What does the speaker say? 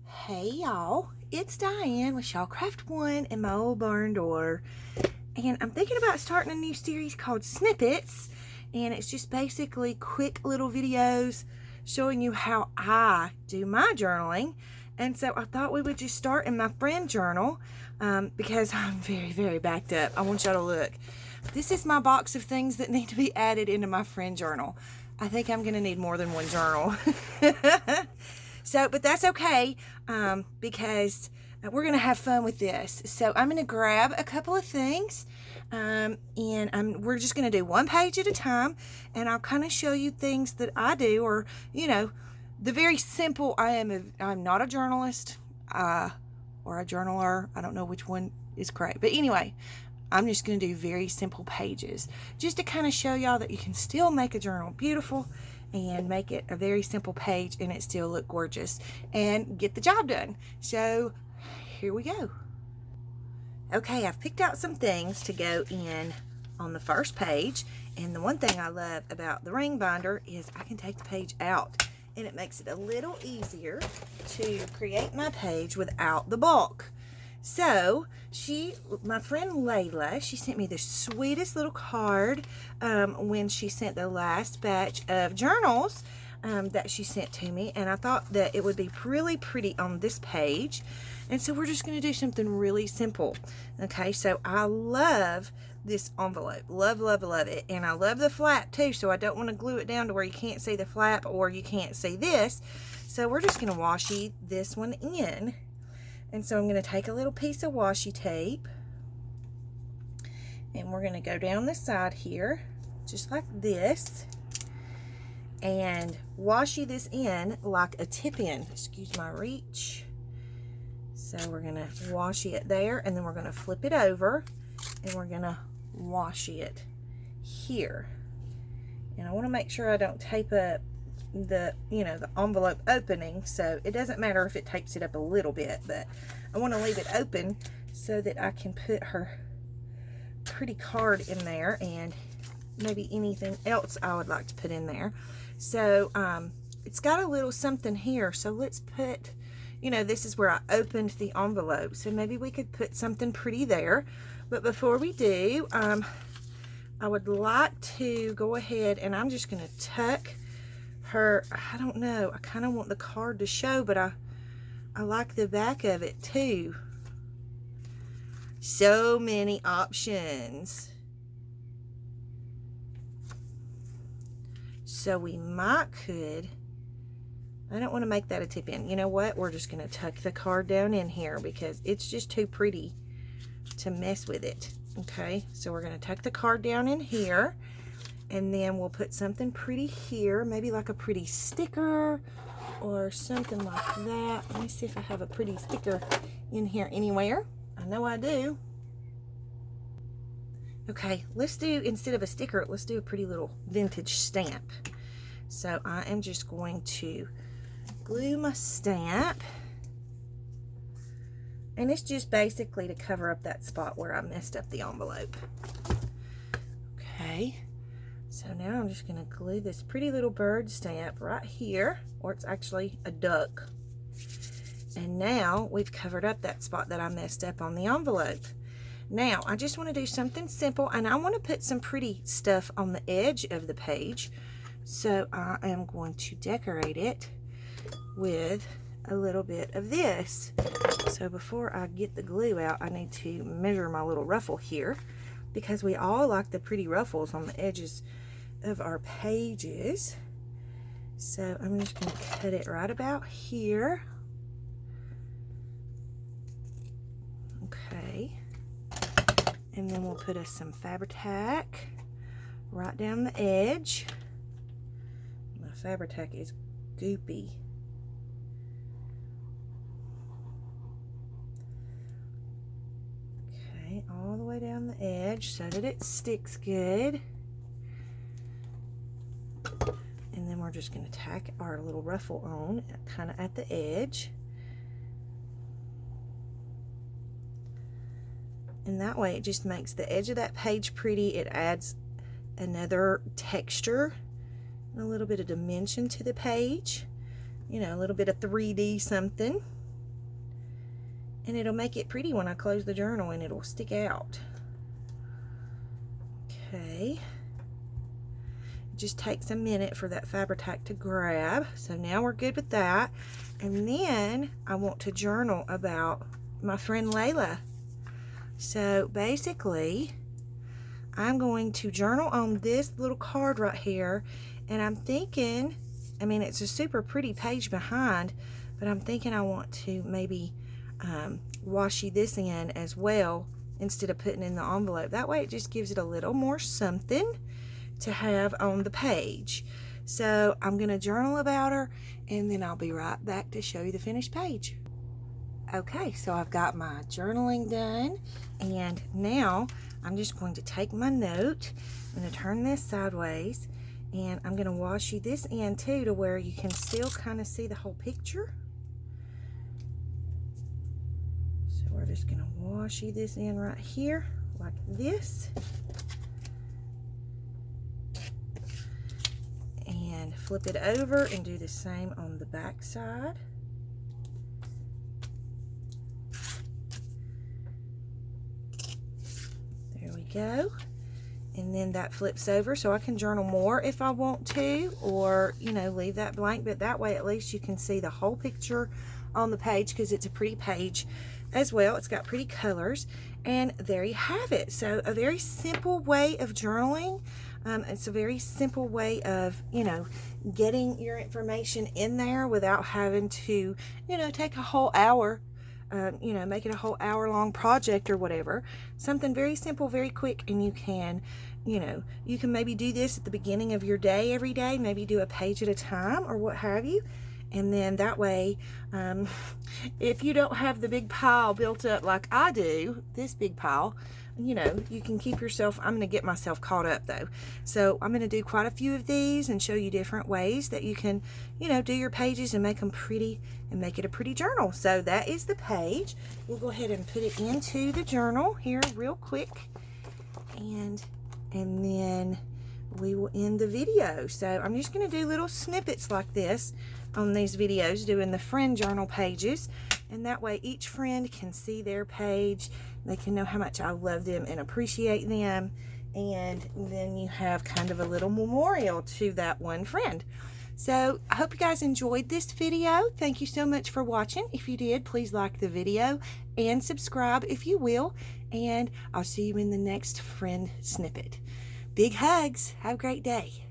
Hey y'all, it's Diane with Shawcraft One and my old barn door, and I'm thinking about starting a new series called Snippets, and it's just basically quick little videos showing you how I do my journaling. And so I thought we would just start in my friend journal because I'm very backed up. I want y'all to look. This is my box of things that need to be added into my friend journal. I think I'm gonna need more than one journal. But that's okay because we're going to have fun with this. So I'm going to grab a couple of things and we're just going to do one page at a time, and I'll kind of show you things that I do, or, the very simple. I'm not a journalist or a journaler. I don't know which one is correct. But anyway, I'm just going to do very simple pages just to kind of show y'all that you can still make a journal beautiful and make it a very simple page and it still look gorgeous and get the job done. So here we go. Okay, I've picked out some things to go in on the first page, and the one thing I love about the ring binder is I can take the page out, and it makes it a little easier to create my page without the bulk. So my friend Layla, she sent me the sweetest little card when she sent the last batch of journals that she sent to me, and I thought that it would be really pretty on this page. And so we're just going to do something really simple. Okay, so I love this envelope. Love it. And I love the flap too, so I don't want to glue it down to where you can't see the flap or you can't see this. So we're just going to washi this one in. And so I'm going to take a little piece of washi tape, and we're going to go down the side here, just like this, and washi this in like a tip-in. Excuse my reach. So we're going to washi it there, and then we're going to flip it over, and we're going to washi it here. And I want to make sure I don't tape up the envelope opening, so it doesn't matter if it tapes it up a little bit, but I want to leave it open so that I can put her pretty card in there and maybe anything else I would like to put in there. So it's got a little something here, so let's put, this is where I opened the envelope, so maybe we could put something pretty there. But before we do, I would like to go ahead and I'm just going to tuck her, I don't know, I kind of want the card to show, but I like the back of it too. So many options. So we could, I don't want to make that a tip in. You know what? We're just going to tuck the card down in here because it's just too pretty to mess with it. Okay, so we're going to tuck the card down in here. And then we'll put something pretty here, maybe like a pretty sticker or something like that. Let me see if I have a pretty sticker in here anywhere. I know I do. Okay, let's do, instead of a sticker, let's do a pretty little vintage stamp. So I am just going to glue my stamp. And it's just basically to cover up that spot where I messed up the envelope. Okay. So now I'm just going to glue this pretty little bird stamp right here, or it's actually a duck. And now we've covered up that spot that I messed up on the envelope. Now I just want to do something simple, and I want to put some pretty stuff on the edge of the page. So I am going to decorate it with a little bit of this. So before I get the glue out, I need to measure my little ruffle here, because we all like the pretty ruffles on the edges of our pages. So I'm just going to cut it right about here. Okay. And then we'll put us some Fabri-Tac right down the edge. My Fabri-Tac is goopy. Okay, all the way down the edge so that it sticks good. And then we're just going to tack our little ruffle on kind of at the edge. And that way it just makes the edge of that page pretty. It adds another texture and a little bit of dimension to the page. You know, a little bit of 3D something. and it'll make it pretty when I close the journal and it'll stick out. Okay. It just takes a minute for that Fabri-Tac to grab. So now we're good with that. And then I want to journal about my friend Layla. So basically, I'm going to journal on this little card right here, and I'm thinking, I mean, it's a super pretty page behind, but I'm thinking I want to maybe washi this in as well instead of putting in the envelope. That way it just gives it a little more something to have on the page. So I'm going to journal about her, and then I'll be right back to show you the finished page. Okay, so I've got my journaling done, and now I'm just going to take my note. I'm going to turn this sideways, and I'm going to washi this in too, to where you can still kind of see the whole picture. So we're just going to washi this in right here like this, and flip it over and do the same on the back side. Go, and then that flips over, so I can journal more if I want to, or leave that blank, but that way at least you can see the whole picture on the page, because it's a pretty page as well. It's got pretty colors, and there you have it. So a very simple way of journaling. It's a very simple way of getting your information in there without having to take a whole hour, make it a whole hour-long project or whatever. Something very simple, very quick, and you can maybe do this at the beginning of your day every day, maybe do a page at a time or what have you, and then that way, if you don't have the big pile built up like I do, this big pile, you can keep yourself. I'm going to get myself caught up though, so I'm going to do quite a few of these and show you different ways that you can do your pages and make them pretty and make it a pretty journal. So that is the page. We'll go ahead and put it into the journal here real quick, and then we will end the video. So I'm just going to do little snippets like this on these videos, doing the friend journal pages, and that way each friend can see their page. They can know how much I love them and appreciate them, and then you have kind of a little memorial to that one friend. So I hope you guys enjoyed this video. Thank you so much for watching. If you did, please like the video and subscribe if you will, and I'll see you in the next friend snippet. Big hugs. Have a great day.